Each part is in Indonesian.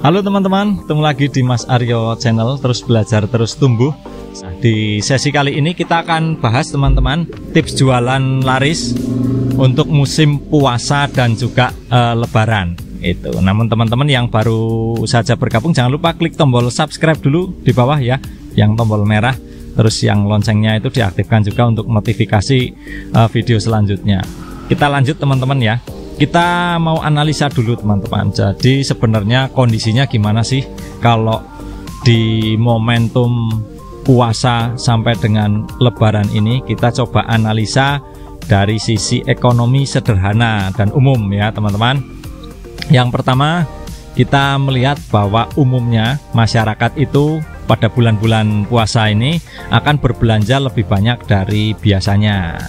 Halo teman-teman, ketemu lagi di Mas Aryo Channel, terus belajar terus tumbuh. Nah, di sesi kali ini kita akan bahas teman-teman tips jualan laris untuk musim puasa dan juga lebaran itu. Namun teman-teman yang baru saja bergabung jangan lupa klik tombol subscribe dulu di bawah ya, yang tombol merah. Terus yang loncengnya itu diaktifkan juga untuk notifikasi video selanjutnya. Kita lanjut teman-teman ya. Kita mau analisa dulu teman-teman. Jadi sebenarnya kondisinya gimana sih kalau di momentum puasa sampai dengan lebaran ini. Kita coba analisa dari sisi ekonomi sederhana dan umum ya teman-teman. Yang pertama, kita melihat bahwa umumnya masyarakat itu pada bulan-bulan puasa ini akan berbelanja lebih banyak dari biasanya.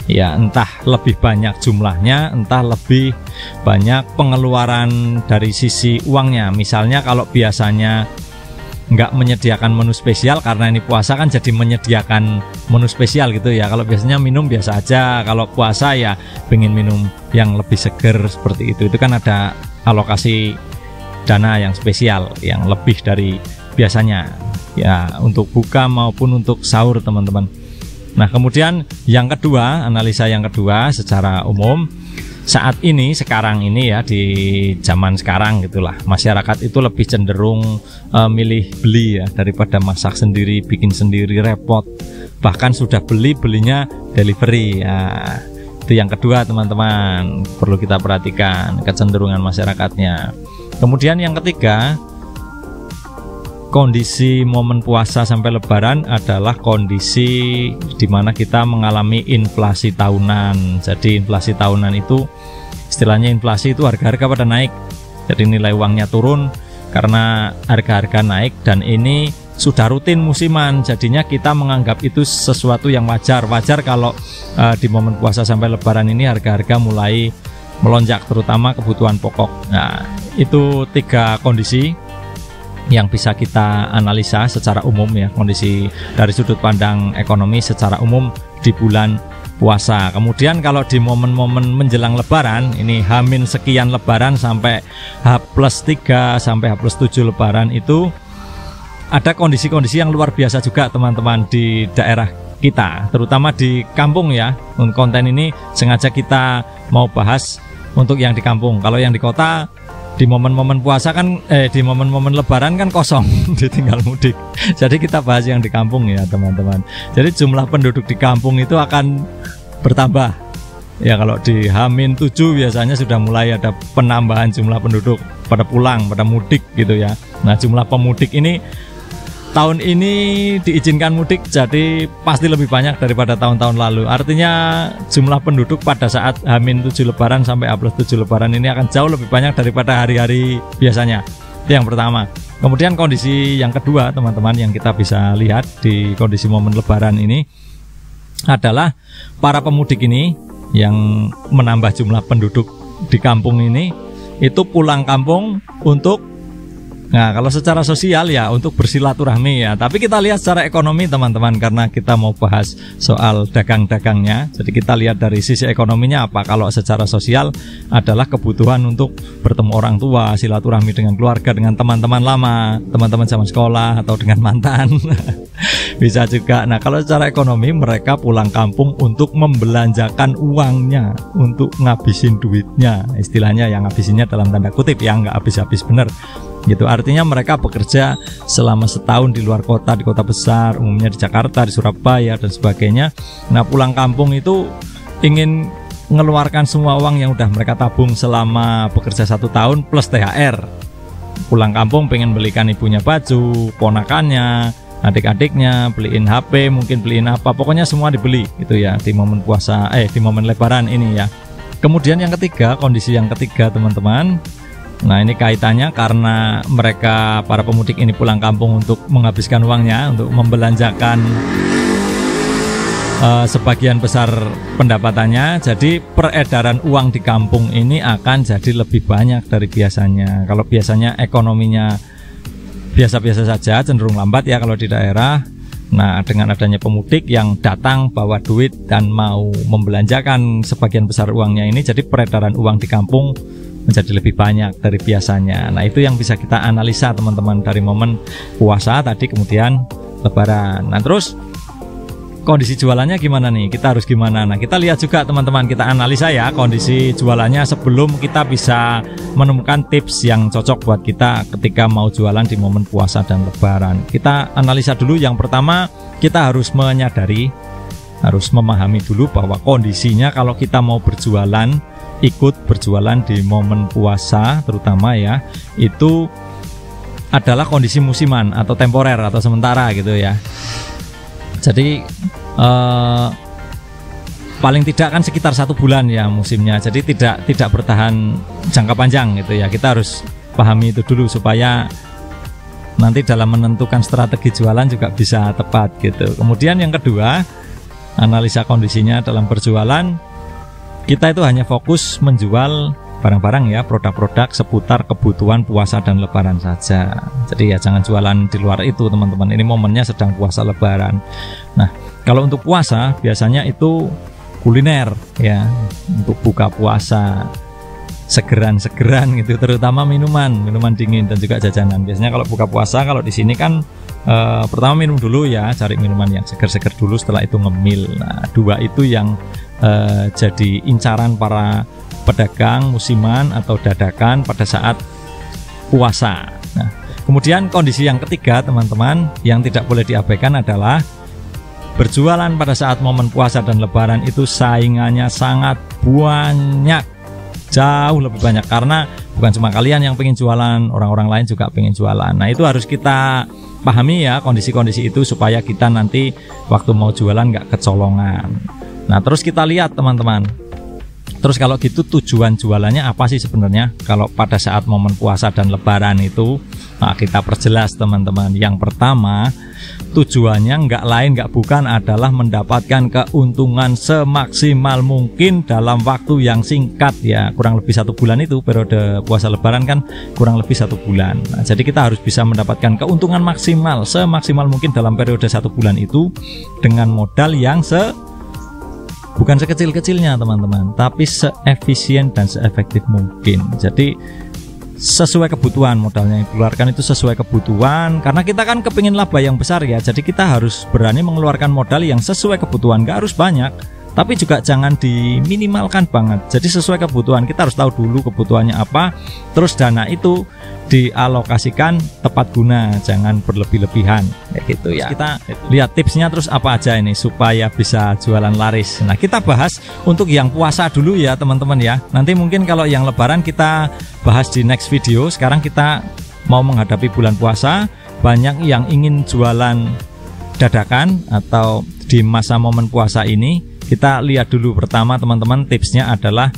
Ya, entah lebih banyak jumlahnya, entah lebih banyak pengeluaran dari sisi uangnya. Misalnya kalau biasanya nggak menyediakan menu spesial, karena ini puasa kan jadi menyediakan menu spesial gitu ya. Kalau biasanya minum biasa aja, kalau puasa ya pengen minum yang lebih seger seperti itu kan ada alokasi dana yang spesial, yang lebih dari biasanya ya, untuk buka maupun untuk sahur teman-teman. Nah kemudian yang kedua, analisa yang kedua secara umum saat ini, sekarang ini ya, di zaman sekarang gitulah, masyarakat itu lebih cenderung milih beli ya daripada masak sendiri, bikin sendiri repot. Bahkan sudah belinya delivery ya. Itu yang kedua teman-teman, perlu kita perhatikan kecenderungan masyarakatnya. Kemudian yang ketiga, kondisi momen puasa sampai lebaran adalah kondisi di mana kita mengalami inflasi tahunan. Jadi inflasi tahunan itu istilahnya, inflasi itu harga-harga pada naik. Jadi nilai uangnya turun karena harga-harga naik, dan ini sudah rutin musiman. Jadinya kita menganggap itu sesuatu yang wajar. Wajar kalau di momen puasa sampai lebaran ini harga-harga mulai melonjak, terutama kebutuhan pokok. Nah, itu tiga kondisi yang bisa kita analisa secara umum ya, kondisi dari sudut pandang ekonomi secara umum di bulan puasa. Kemudian kalau di momen-momen menjelang lebaran, ini H- sekian lebaran sampai H+3 sampai H+7 lebaran, itu ada kondisi-kondisi yang luar biasa juga teman-teman di daerah kita, terutama di kampung ya. Konten ini sengaja kita mau bahas untuk yang di kampung. Kalau yang di kota, di momen-momen puasa kan di momen-momen lebaran kan kosong, ditinggal mudik. Jadi kita bahas yang di kampung ya teman-teman. Jadi jumlah penduduk di kampung itu akan bertambah. Ya kalau di H-7 biasanya sudah mulai ada penambahan jumlah penduduk pada pulang, pada mudik gitu ya. Nah, jumlah pemudik ini tahun ini diizinkan mudik, jadi pasti lebih banyak daripada tahun-tahun lalu. Artinya jumlah penduduk pada saat H-7 lebaran sampai H+7 lebaran ini akan jauh lebih banyak daripada hari-hari biasanya. Itu yang pertama. Kemudian kondisi yang kedua teman-teman yang kita bisa lihat di kondisi momen lebaran ini adalah para pemudik ini yang menambah jumlah penduduk di kampung ini, itu pulang kampung untuk, nah kalau secara sosial ya untuk bersilaturahmi ya. Tapi kita lihat secara ekonomi teman-teman, karena kita mau bahas soal dagang-dagangnya. Jadi kita lihat dari sisi ekonominya apa. Kalau secara sosial adalah kebutuhan untuk bertemu orang tua, silaturahmi dengan keluarga, dengan teman-teman lama, teman-teman zaman sekolah, atau dengan mantan. Bisa juga. Nah kalau secara ekonomi, mereka pulang kampung untuk membelanjakan uangnya, untuk ngabisin duitnya. Istilahnya yang ngabisinnya dalam tanda kutip ya, nggak habis-habis bener gitu. Artinya mereka bekerja selama setahun di luar kota, di kota besar, umumnya di Jakarta, di Surabaya dan sebagainya. Nah pulang kampung itu ingin mengeluarkan semua uang yang udah mereka tabung selama bekerja 1 tahun plus THR. Pulang kampung pengen belikan ibunya baju, ponakannya, adik-adiknya, beliin HP, mungkin beliin apa, pokoknya semua dibeli gitu ya di momen puasa, di momen lebaran ini ya. Kemudian yang ketiga, kondisi yang ketiga teman-teman. Nah ini kaitannya karena mereka, para pemudik ini pulang kampung untuk menghabiskan uangnya, untuk membelanjakan sebagian besar pendapatannya. Jadi peredaran uang di kampung ini akan jadi lebih banyak dari biasanya. Kalau biasanya ekonominya biasa-biasa saja, cenderung lambat ya kalau di daerah. Nah dengan adanya pemudik yang datang bawa duit dan mau membelanjakan sebagian besar uangnya ini, jadi peredaran uang di kampung menjadi lebih banyak dari biasanya. Nah, itu yang bisa kita analisa teman-teman dari momen puasa tadi kemudian lebaran. Nah, terus kondisi jualannya gimana nih? Kita harus gimana? Nah, kita lihat juga teman-teman, kita analisa ya kondisi jualannya sebelum kita bisa menemukan tips yang cocok buat kita ketika mau jualan di momen puasa dan lebaran. Kita analisa dulu. Yang pertama, kita harus menyadari, harus memahami dulu bahwa kondisinya kalau kita mau berjualan, ikut berjualan di momen puasa terutama ya, itu adalah kondisi musiman atau temporer atau sementara gitu ya. Jadi paling tidak kan sekitar 1 bulan ya musimnya, jadi tidak bertahan jangka panjang gitu ya. Kita harus pahami itu dulu supaya nanti dalam menentukan strategi jualan juga bisa tepat gitu. Kemudian yang kedua, analisa kondisinya dalam berjualan. Kita itu hanya fokus menjual barang-barang ya, produk-produk seputar kebutuhan puasa dan lebaran saja. Jadi ya jangan jualan di luar itu teman-teman. Ini momennya sedang puasa lebaran. Nah, kalau untuk puasa biasanya itu kuliner ya, untuk buka puasa, segeran-segeran gitu, terutama minuman dingin dan juga jajanan. Biasanya kalau buka puasa, kalau di sini kan pertama minum dulu ya, cari minuman yang seger-seger dulu, setelah itu ngemil. Nah, 2 itu yang jadi incaran para pedagang musiman atau dadakan pada saat puasa. Nah, kemudian kondisi yang ketiga teman-teman yang tidak boleh diabaikan adalah berjualan pada saat momen puasa dan lebaran itu saingannya sangat banyak, jauh lebih banyak, karena bukan cuma kalian yang pengen jualan, orang-orang lain juga pengen jualan. Nah, itu harus kita pahami ya kondisi-kondisi itu supaya kita nanti waktu mau jualan nggak kecolongan. Nah, terus kita lihat teman-teman, terus kalau gitu tujuan jualannya apa sih sebenarnya kalau pada saat momen puasa dan lebaran itu? Nah, kita perjelas teman-teman. Yang pertama, tujuannya nggak bukan adalah mendapatkan keuntungan semaksimal mungkin dalam waktu yang singkat ya, kurang lebih 1 bulan. Itu periode puasa lebaran kan kurang lebih 1 bulan. Nah, jadi kita harus bisa mendapatkan keuntungan maksimal semaksimal mungkin dalam periode 1 bulan itu dengan modal yang bukan sekecil-kecilnya teman-teman, tapi seefisien dan seefektif mungkin. Jadi sesuai kebutuhan, modalnya yang dikeluarkan itu sesuai kebutuhan, karena kita kan kepingin laba yang besar ya. Jadi kita harus berani mengeluarkan modal yang sesuai kebutuhan, nggak harus banyak, tapi juga jangan diminimalkan banget. Jadi sesuai kebutuhan, kita harus tahu dulu kebutuhannya apa, terus dana itu dialokasikan tepat guna, jangan berlebih-lebihan kayak gitu ya. Kita lihat tipsnya terus apa aja ini supaya bisa jualan laris. Nah, kita bahas untuk yang puasa dulu ya teman-teman ya. Nanti mungkin kalau yang lebaran kita bahas di next video. Sekarang kita mau menghadapi bulan puasa, banyak yang ingin jualan dadakan atau di masa momen puasa ini. Kita lihat dulu pertama teman-teman, tipsnya adalah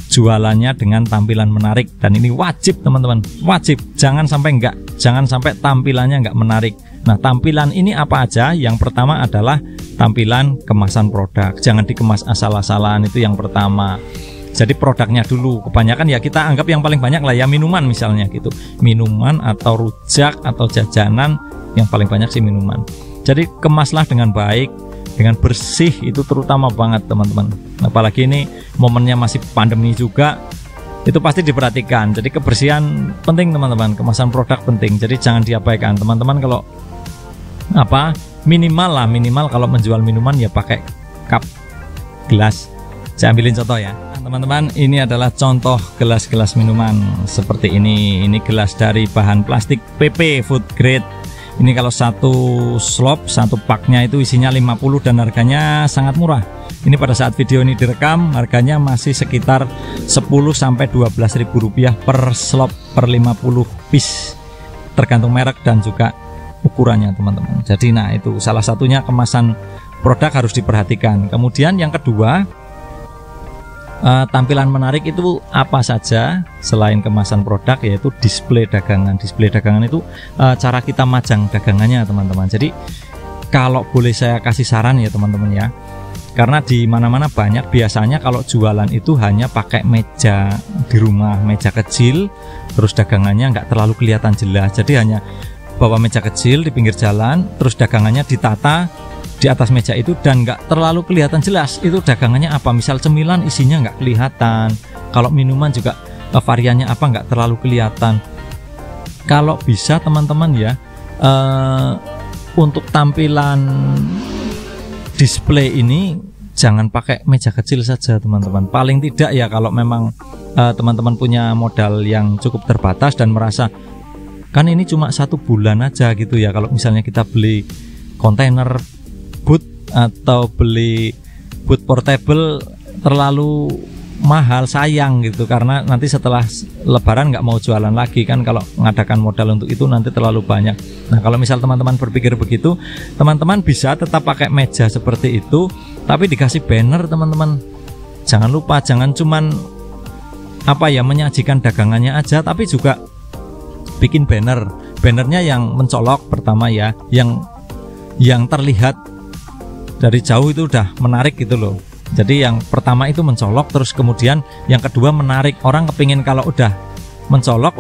jualannya dengan tampilan menarik, dan ini wajib teman-teman, wajib, jangan sampai tampilannya nggak menarik. Nah, tampilan ini apa aja? Yang pertama adalah tampilan kemasan produk, jangan dikemas asal-asalan, itu yang pertama. Jadi produknya dulu, kebanyakan ya kita anggap yang paling banyak lah ya minuman misalnya gitu, minuman atau rujak atau jajanan, yang paling banyak sih minuman. Jadi kemaslah dengan baik, dengan bersih, itu terutama banget teman-teman. Apalagi ini momennya masih pandemi juga, itu pasti diperhatikan. Jadi kebersihan penting teman-teman, kemasan produk penting, jadi jangan diabaikan teman-teman. Kalau minimal kalau menjual minuman ya pakai cup, gelas. Saya ambilin contoh ya teman-teman, ini adalah contoh gelas-gelas minuman seperti ini. Ini gelas dari bahan plastik PP food grade. Ini kalau satu slop, satu paknya itu isinya 50 dan harganya sangat murah. Ini pada saat video ini direkam harganya masih sekitar 10-12 ribu rupiah per slop per 50 piece, tergantung merek dan juga ukurannya teman-teman. Jadi nah itu salah satunya kemasan produk harus diperhatikan. Kemudian yang kedua, tampilan menarik itu apa saja selain kemasan produk, yaitu display dagangan. Display dagangan itu cara kita majang dagangannya teman-teman. Jadi kalau boleh saya kasih saran ya teman-teman ya, karena di mana-mana banyak biasanya kalau jualan itu hanya pakai meja di rumah, meja kecil, terus dagangannya nggak terlalu kelihatan jelas. Jadi hanya bawa meja kecil di pinggir jalan, terus dagangannya ditata di atas meja itu dan nggak terlalu kelihatan jelas itu dagangannya apa. Misal cemilan isinya nggak kelihatan, kalau minuman juga variannya apa nggak terlalu kelihatan. Kalau bisa teman-teman ya, untuk tampilan display ini jangan pakai meja kecil saja teman-teman. Paling tidak ya kalau memang teman-teman punya modal yang cukup terbatas dan merasa kan ini cuma 1 bulan aja gitu ya, kalau misalnya kita beli kontainer boot atau beli boot portable terlalu mahal, sayang gitu, karena nanti setelah lebaran nggak mau jualan lagi kan kalau mengadakan modal untuk itu nanti terlalu banyak. Nah kalau misal teman-teman berpikir begitu, teman-teman bisa tetap pakai meja seperti itu tapi dikasih banner teman-teman. Jangan lupa, jangan cuman menyajikan dagangannya aja, tapi juga bikin bannernya yang mencolok pertama ya, yang terlihat dari jauh itu udah menarik gitu loh. Jadi yang pertama itu mencolok, terus kemudian yang kedua menarik. Orang kepingin kalau udah mencolok,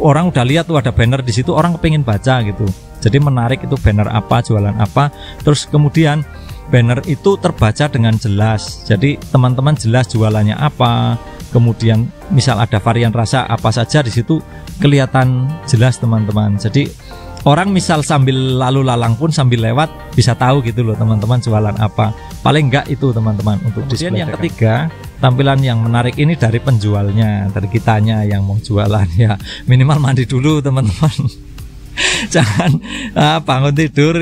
orang udah lihat tuh ada banner di situ, orang kepingin baca gitu. Jadi menarik itu banner apa, jualan apa. Terus kemudian banner itu terbaca dengan jelas. Jadi teman-teman jelas jualannya apa. Kemudian misal ada varian rasa apa saja di situ kelihatan jelas teman-teman. Jadi orang misal sambil lalu lalang pun sambil lewat bisa tahu gitu loh teman-teman jualan apa. Paling enggak itu teman-teman untuk display. Kemudian yang ketiga, tampilan yang menarik ini dari penjualnya, dari kitanya yang mau jualan ya. Minimal mandi dulu teman-teman. Jangan bangun tidur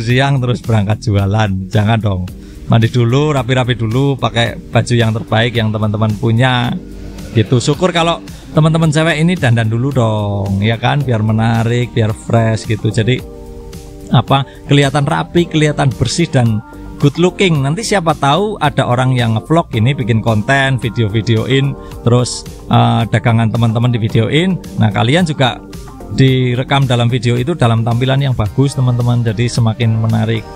siang terus berangkat jualan. Jangan dong. Mandi dulu, rapi-rapi dulu, pakai baju yang terbaik yang teman-teman punya. Gitu. Syukur kalau teman-teman cewek ini dandan dulu dong, ya kan, biar menarik, biar fresh gitu. Jadi kelihatan rapi, kelihatan bersih dan good looking. Nanti siapa tahu ada orang yang nge-vlog ini, bikin konten, video-videoin, terus dagangan teman-teman di videoin. Nah kalian juga direkam dalam video itu dalam tampilan yang bagus teman-teman, jadi semakin menarik.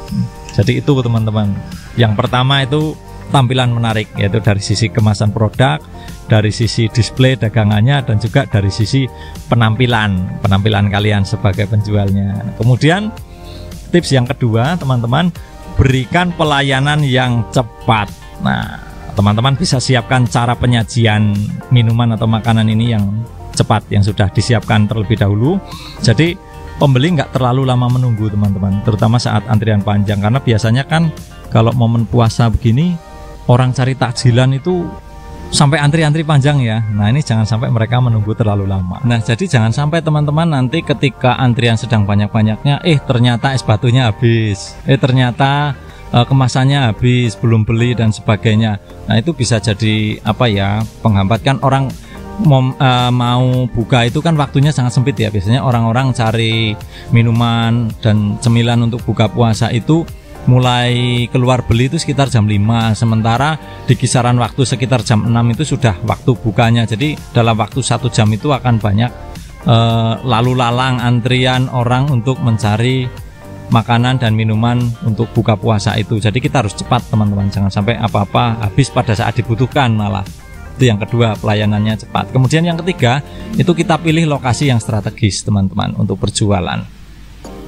Jadi itu teman-teman, yang pertama itu tampilan menarik, yaitu dari sisi kemasan produk, dari sisi display dagangannya, dan juga dari sisi penampilan kalian sebagai penjualnya. Kemudian tips yang kedua teman-teman, berikan pelayanan yang cepat. Nah teman-teman bisa siapkan cara penyajian minuman atau makanan ini yang cepat, yang sudah disiapkan terlebih dahulu. Jadi pembeli nggak terlalu lama menunggu teman-teman, terutama saat antrian panjang, karena biasanya kan kalau momen puasa begini orang cari takjilan itu sampai antri-antri panjang ya. Nah ini jangan sampai mereka menunggu terlalu lama. Nah jadi jangan sampai teman-teman nanti ketika antrian sedang banyak-banyaknya, ternyata es batunya habis, ternyata kemasannya habis, belum beli dan sebagainya. Nah itu bisa jadi penghambat kan. Orang mau buka itu kan waktunya sangat sempit ya. Biasanya orang-orang cari minuman dan cemilan untuk buka puasa itu mulai keluar beli itu sekitar jam 5, sementara di kisaran waktu sekitar jam 6 itu sudah waktu bukanya. Jadi dalam waktu 1 jam itu akan banyak lalu lalang antrian orang untuk mencari makanan dan minuman untuk buka puasa itu. Jadi kita harus cepat teman-teman, jangan sampai apa-apa habis pada saat dibutuhkan malah. Itu yang kedua, pelayanannya cepat. Kemudian yang ketiga, itu kita pilih lokasi yang strategis teman-teman untuk berjualan.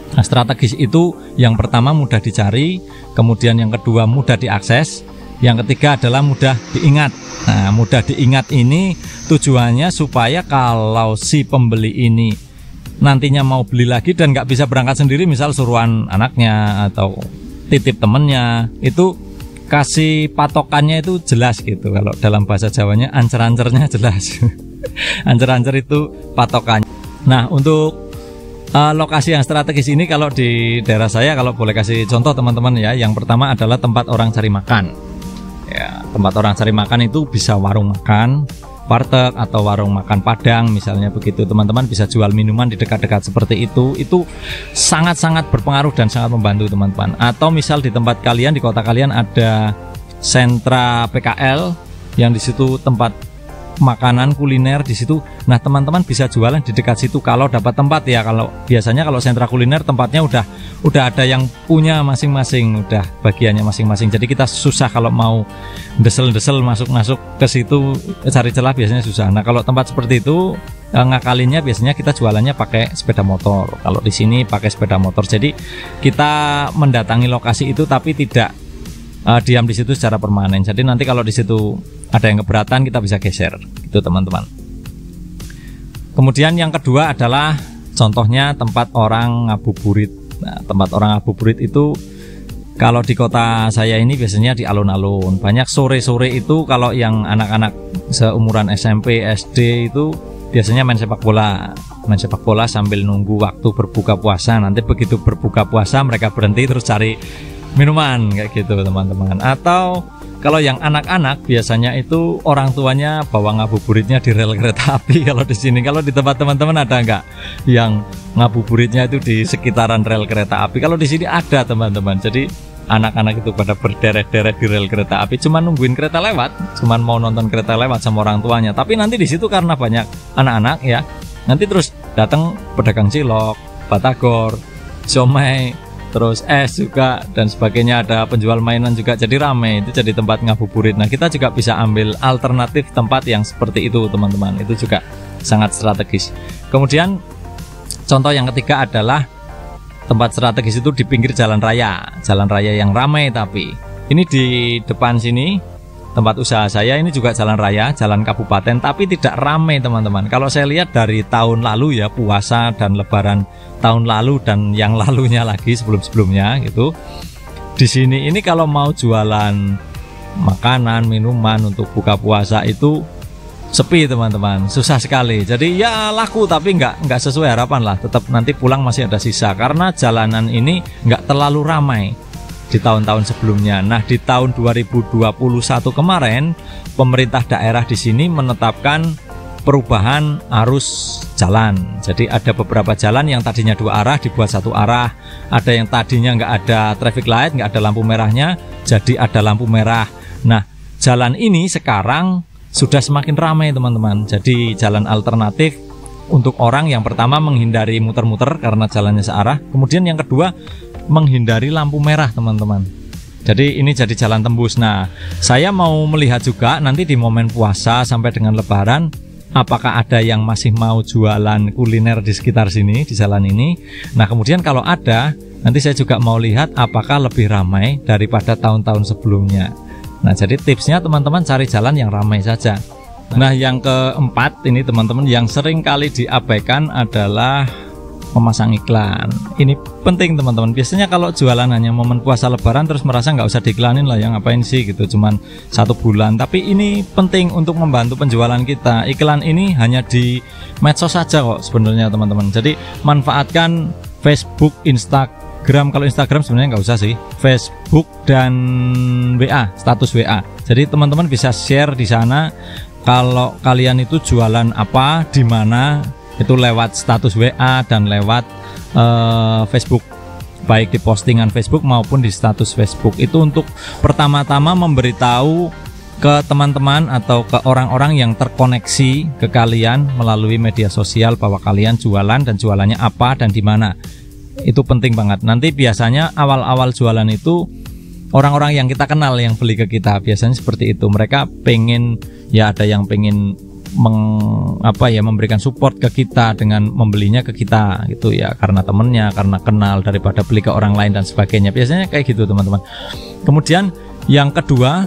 Nah, strategis itu yang pertama mudah dicari, kemudian yang kedua mudah diakses, yang ketiga adalah mudah diingat. Nah, mudah diingat ini tujuannya supaya kalau si pembeli ini nantinya mau beli lagi dan nggak bisa berangkat sendiri, misal suruhan anaknya atau titip temennya, itu kasih patokannya itu jelas gitu. Kalau dalam bahasa Jawanya ancer-ancernya jelas. Ancer-ancer itu patokannya. Nah, untuk lokasi yang strategis ini kalau di daerah saya, kalau boleh kasih contoh teman-teman ya, yang pertama adalah tempat orang cari makan ya. Tempat orang cari makan itu bisa warung makan, warteg, atau warung makan Padang misalnya begitu. Teman-teman bisa jual minuman di dekat-dekat seperti itu sangat-sangat berpengaruh dan sangat membantu teman-teman. Atau misal di tempat kalian, di kota kalian ada sentra PKL yang di situ tempat makanan kuliner di situ. Nah teman-teman bisa jualan di dekat situ kalau dapat tempat ya. Kalau biasanya kalau sentra kuliner tempatnya udah ada yang punya masing-masing, udah bagiannya masing-masing. Jadi kita susah kalau mau desel-desel masuk ke situ, cari celah biasanya susah. Nah kalau tempat seperti itu ngakalinnya biasanya kita jualannya pakai sepeda motor. Kalau di sini pakai sepeda motor. Jadi kita mendatangi lokasi itu tapi tidak diam di situ secara permanen. Jadi nanti kalau di situ ada yang keberatan kita bisa geser gitu teman-teman. Kemudian yang kedua adalah contohnya tempat orang ngabuburit. Nah, tempat orang ngabuburit itu kalau di kota saya ini biasanya di alun-alun. Banyak sore-sore itu kalau yang anak-anak seumuran SMP, SD itu biasanya main sepak bola. Main sepak bola sambil nunggu waktu berbuka puasa. Nanti begitu berbuka puasa mereka berhenti terus cari minuman kayak gitu teman-teman. Atau kalau yang anak-anak biasanya itu orang tuanya bawa ngabuburitnya di rel kereta api. Kalau di sini, kalau di tempat teman-teman ada nggak yang ngabuburitnya itu di sekitaran rel kereta api? Kalau di sini ada teman-teman. Jadi anak-anak itu pada berderet-deret di rel kereta api, cuman nungguin kereta lewat, cuman mau nonton kereta lewat sama orang tuanya. Tapi nanti di situ karena banyak anak-anak ya, nanti terus datang pedagang cilok, batagor, somai, terus es juga dan sebagainya, ada penjual mainan juga, jadi ramai. Itu jadi tempat ngabuburit. Nah, kita juga bisa ambil alternatif tempat yang seperti itu teman-teman, itu juga sangat strategis. Kemudian contoh yang ketiga adalah tempat strategis itu di pinggir jalan raya yang ramai. Tapi ini di depan sini tempat usaha saya ini juga jalan raya, jalan kabupaten, tapi tidak ramai teman-teman. Kalau saya lihat dari tahun lalu ya, puasa dan lebaran tahun lalu dan yang lalunya lagi sebelum-sebelumnya gitu, di sini ini kalau mau jualan makanan, minuman untuk buka puasa itu sepi teman-teman, susah sekali. Jadi ya laku tapi nggak sesuai harapan lah. Tetap nanti pulang masih ada sisa karena jalanan ini nggak terlalu ramai di tahun-tahun sebelumnya. Nah, di tahun 2021 kemarin pemerintah daerah di sini menetapkan perubahan arus jalan. Jadi ada beberapa jalan yang tadinya 2 arah dibuat 1 arah. Ada yang tadinya nggak ada traffic light, nggak ada lampu merahnya, jadi ada lampu merah. Nah, jalan ini sekarang sudah semakin ramai teman-teman. Jadi jalan alternatif untuk orang yang pertama menghindari muter-muter karena jalannya searah. Kemudian yang kedua menghindari lampu merah teman-teman. Jadi ini jadi jalan tembus. Nah, saya mau melihat juga nanti di momen puasa sampai dengan lebaran, apakah ada yang masih mau jualan kuliner di sekitar sini, di jalan ini. Nah, kemudian kalau ada, nanti saya juga mau lihat apakah lebih ramai daripada tahun-tahun sebelumnya. Nah, jadi tipsnya teman-teman cari jalan yang ramai saja. Nah, yang keempat ini teman-teman yang sering kali diabaikan adalah memasang iklan. Ini penting teman-teman. Biasanya kalau jualan hanya momen puasa lebaran terus merasa nggak usah diiklanin lah, yang ngapain sih gitu, cuman 1 bulan. Tapi ini penting untuk membantu penjualan kita. Iklan ini hanya di medsos saja kok sebenarnya teman-teman. Jadi manfaatkan Facebook, Instagram. Kalau Instagram sebenarnya nggak usah sih, Facebook dan WA, status WA. Jadi teman-teman bisa share di sana kalau kalian itu jualan apa, di mana, itu lewat status WA dan lewat Facebook, baik di postingan Facebook maupun di status Facebook. Itu untuk pertama-tama memberitahu ke teman-teman atau ke orang-orang yang terkoneksi ke kalian melalui media sosial bahwa kalian jualan dan jualannya apa dan di mana. Itu penting banget. Nanti biasanya awal-awal jualan itu orang-orang yang kita kenal yang beli ke kita, biasanya seperti itu. Mereka pengen, ya ada yang pengen memberikan support ke kita dengan membelinya ke kita gitu ya, karena temennya, karena kenal, daripada beli ke orang lain dan sebagainya. Biasanya kayak gitu teman-teman. Kemudian yang kedua,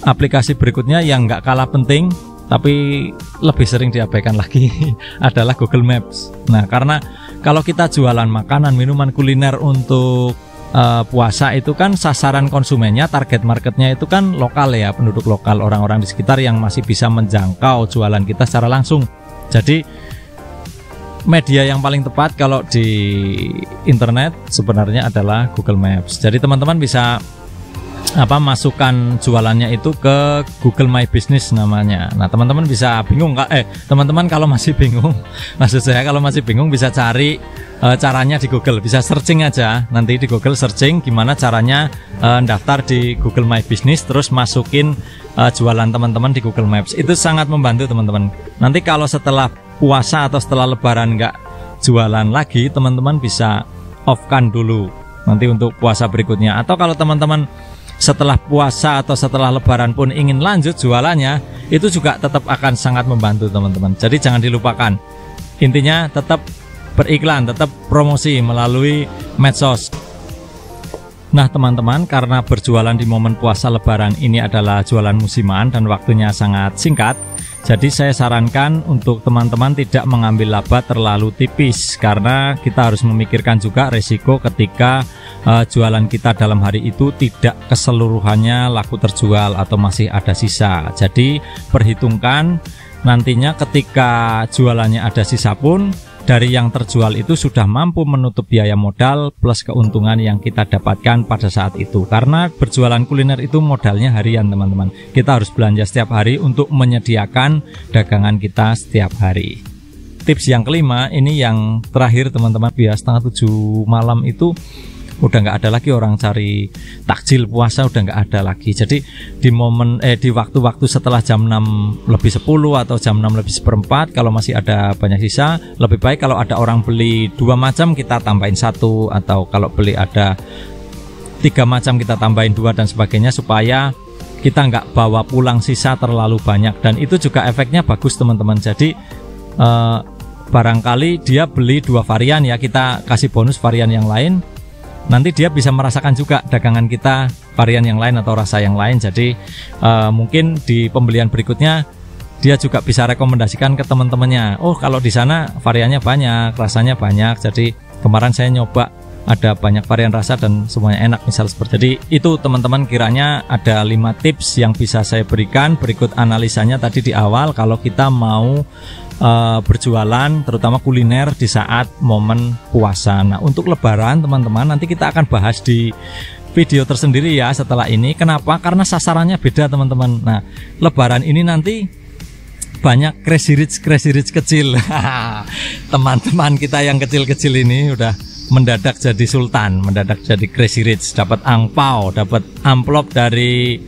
aplikasi berikutnya yang nggak kalah penting tapi lebih sering diabaikan lagi adalah Google Maps. Nah, karena kalau kita jualan makanan, minuman, kuliner untuk puasa itu kan sasaran konsumennya, target marketnya itu kan lokal ya, penduduk lokal, orang-orang di sekitar yang masih bisa menjangkau jualan kita secara langsung. Jadi media yang paling tepat kalau di internet sebenarnya adalah Google Maps. Jadi teman-teman bisa masukkan jualannya itu ke Google My Business namanya. Nah, teman-teman bisa bingung teman-teman kalau masih bingung, maksud saya kalau masih bingung bisa cari caranya di Google, bisa searching aja nanti di Google, searching gimana caranya daftar di Google My Business, terus masukin jualan teman-teman di Google Maps. Itu sangat membantu teman-teman. Nanti kalau setelah puasa atau setelah lebaran nggak jualan lagi, teman-teman bisa off-kan dulu nanti untuk puasa berikutnya. Atau kalau teman-teman setelah puasa atau setelah lebaran pun ingin lanjut jualannya, itu juga tetap akan sangat membantu teman-teman. Jadi jangan dilupakan, intinya tetap beriklan, tetap promosi melalui medsos. Nah teman-teman, karena berjualan di momen puasa lebaran ini adalah jualan musiman dan waktunya sangat singkat, Jadi saya sarankan untuk teman-teman tidak mengambil laba terlalu tipis, karena kita harus memikirkan juga resiko ketika jualan kita dalam hari itu tidak keseluruhannya laku terjual atau masih ada sisa. Jadi perhitungkan nantinya ketika jualannya ada sisa pun, dari yang terjual itu sudah mampu menutup biaya modal plus keuntungan yang kita dapatkan pada saat itu. Karena berjualan kuliner itu modalnya harian teman-teman. Kita harus belanja setiap hari untuk menyediakan dagangan kita setiap hari. Tips yang kelima, ini yang terakhir teman-teman, bias setengah 7 malam itu udah nggak ada lagi orang cari takjil puasa, udah nggak ada lagi. Jadi di waktu-waktu setelah jam 6 lebih 10 atau jam 6 lebih seperempat, kalau masih ada banyak sisa, lebih baik kalau ada orang beli 2 macam kita tambahin 1, atau kalau beli ada 3 macam kita tambahin 2 dan sebagainya, supaya kita nggak bawa pulang sisa terlalu banyak. Dan itu juga efeknya bagus teman-teman. Jadi barangkali dia beli 2 varian ya, kita kasih bonus varian yang lain, nanti dia bisa merasakan juga dagangan kita varian yang lain atau rasa yang lain. Jadi mungkin di pembelian berikutnya dia juga bisa rekomendasikan ke teman-temannya, oh kalau di sana variannya banyak, rasanya banyak, jadi kemarin saya nyoba ada banyak varian rasa dan semuanya enak, misal seperti. Jadi itu teman-teman, kiranya ada 5 tips yang bisa saya berikan. Berikut analisanya tadi di awal kalau kita mau berjualan terutama kuliner di saat momen puasa. Nah, untuk lebaran teman-teman, nanti kita akan bahas di video tersendiri ya setelah ini. Kenapa? Karena sasarannya beda teman-teman. Nah, lebaran ini nanti banyak crazy rich kecil. Teman-teman kita yang kecil-kecil ini udah mendadak jadi sultan, mendadak jadi crazy rich, dapat angpau, dapat amplop dari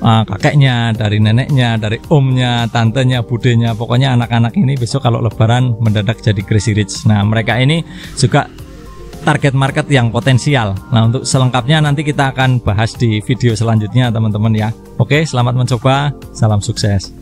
kakeknya, dari neneknya, dari omnya, tantenya, budenya. Pokoknya anak-anak ini besok kalau lebaran mendadak jadi crazy rich. Nah, mereka ini juga target market yang potensial. Nah, untuk selengkapnya nanti kita akan bahas di video selanjutnya teman-teman ya. Oke, selamat mencoba, salam sukses.